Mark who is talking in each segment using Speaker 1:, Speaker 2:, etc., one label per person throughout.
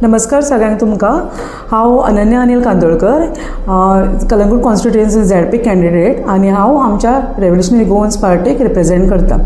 Speaker 1: नमस्कार सगळ्यांक तुमकां। हांव Ananya Anil Kandolkar, Calangute constituency ZP candidate आनी हांव आमच्या रेव्होल्युशनरी गोवन्स पार्टीक रिप्रेझेंट करता।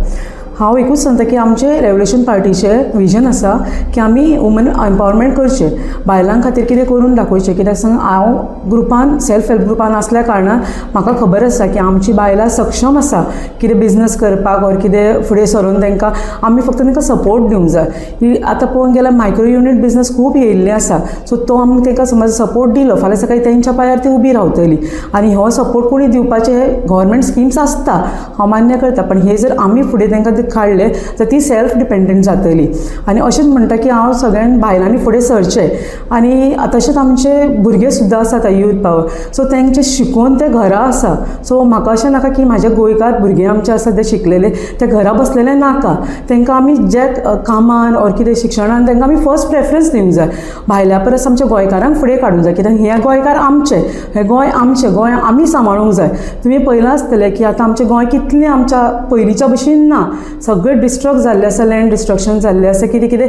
Speaker 1: हांव एकूच सांगता की आमचे रेव्होल्युशन पार्टीचें विजन आसा की आमी वुमन एम्पावरमेंट करचें, बायलां खातीर कितें करून दाखोवचें। कित्याक सांग हांव ग्रुपान सेल्फ हेल्प ग्रुपान आसल्या कारणान म्हाका खबर आसा की आमची बायलां सक्षम आसा कितें बिजनस करपाक और कितें फुडें सरून तांकां आमी फक्त तांकां सपोर्ट दिवंक जाय। ही आतां पळोवंक गेल्यार मायक्रो युनिट बिजनस खूब येयल्ले आसा, सो तो आमी तांकां समज सपोर्ट दिलो फाल्यां सकाळीं तेंच्या पांयार ती उबी रावतली। आनी हो सपोर्ट कोणी दिवपाचे गव्हर्मेंट स्किम्स आसता, हांव मान्य करता, पण हे जर आमी फुडें तांकां काडले तर ती सेल्फ डिपेंडंट जातली। आनी अशेंच म्हणटा की हांव सगळ्यांक बायलांनी फुडें सरचें। आनी तशेंच आमचे भुरगे सुद्दां आसात यूथ पावर, सो तेंचे शिकून ते घरा आसा। सो म्हाका अशें नाका की म्हाजे गोंयकार भुरगे आमचे आसा ते शिकलेले ते घरा बसलेले नाका, तांकां आमी जे कामान और कितें शिक्षणान तांकां आमी फर्स्ट प्रेफरन्स दिवंक जाय। भायल्या परस आमच्या गोंयकारांक फुडें काडूंक जाय, कित्याक हे गोंयकार आमचे, हे गोंय आमचें, गोंय आमी सांबाळूंक जाय। तुमी पळयलां आसतलें की आतां आमचें गोंय कितलें आमच्या पयलींच्या भशेन ना, सगळें डिस्ट्रक्ट जाल्लें आसा, लँड डिस्ट्रक्शन जाल्लें आसा, कितें कितें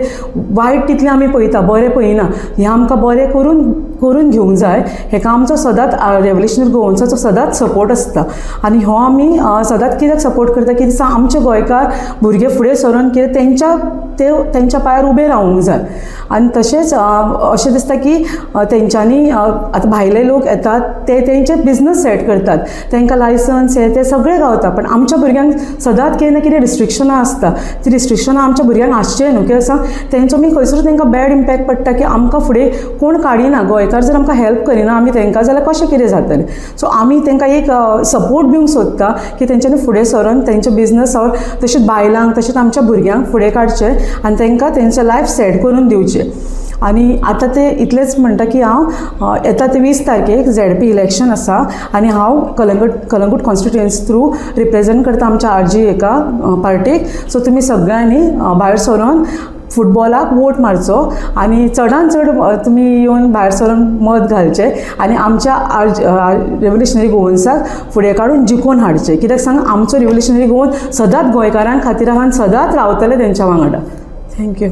Speaker 1: वायट तितलें आमी पळयता, बरें पळयना। हें आमकां बरें करून घेवंक जाय। हेका आमचो सदांच रेव्होल्युशनरी गोवन्साचो सदांच सपोर्ट आसता। आनी हो आमी सदांच कित्याक सपोर्ट करता की दिसा आमचे गोंयकार भुरगे फुडें सरून कितें तेंच्या पांयार उबे रावूंक जाय। आनी तशेंच अशें दिसता की तेंच्यांनी आतां भायले लोक येतात ते तेंचे बिजनस सेट करतात, तांकां लायसन्स हे ते सगळें गावता, पण आमच्या भुरग्यांक सदांच कितें ना कितें रिस्ट्रिक्शनां आसता। ती रिस्ट्रिक्शनां आमच्या भुरग्यांक आसचें न्हू, कित्याक सांग तेंचो मी खंयसर तांकां बॅड इम्पॅक्ट पडटा की आमकां फुडें कोण काडिना, गोंयकार जर आमकां हेल्प करिना आमी तांकां जाल्यार कशें कितें जातलें। सो आमी तांकां एक सपोर्ट दिवंक सोदता की तेंच्यांनी फुडें सरून तेंचे बिजनस और तशेंच बायलांक तशेंच आमच्या भुरग्यांक फुडें काडचें आनी तांकां तेंचें लायफ सेट करून दिवचें। आनी आतां ते इतलेंच म्हणटा की हांव येता ते 20 तारखेक ZP इलेक्शन आसा आनी हांव कलंगूट कॉन्स्टिट्युएन्सी थ्रू रिप्रेझेंट करता आमच्या RG एका पार्टीक। सो तुमी सगळ्यांनी भायर सरून फुटबॉलाक वोट मारचो आनी चडान चड तुमी येवन भायर सरून मत घालचें आनी आमच्या रेव्होल्युशनरी गोवन्साक फुडें काडून जिखून हाडचें। कित्याक सांग आमचो रेव्होल्युशनरी गोवन सदांच गोंयकारां खातीर आहा आनी सदांच रावतले तेंच्या वांगडा। थँक्यू।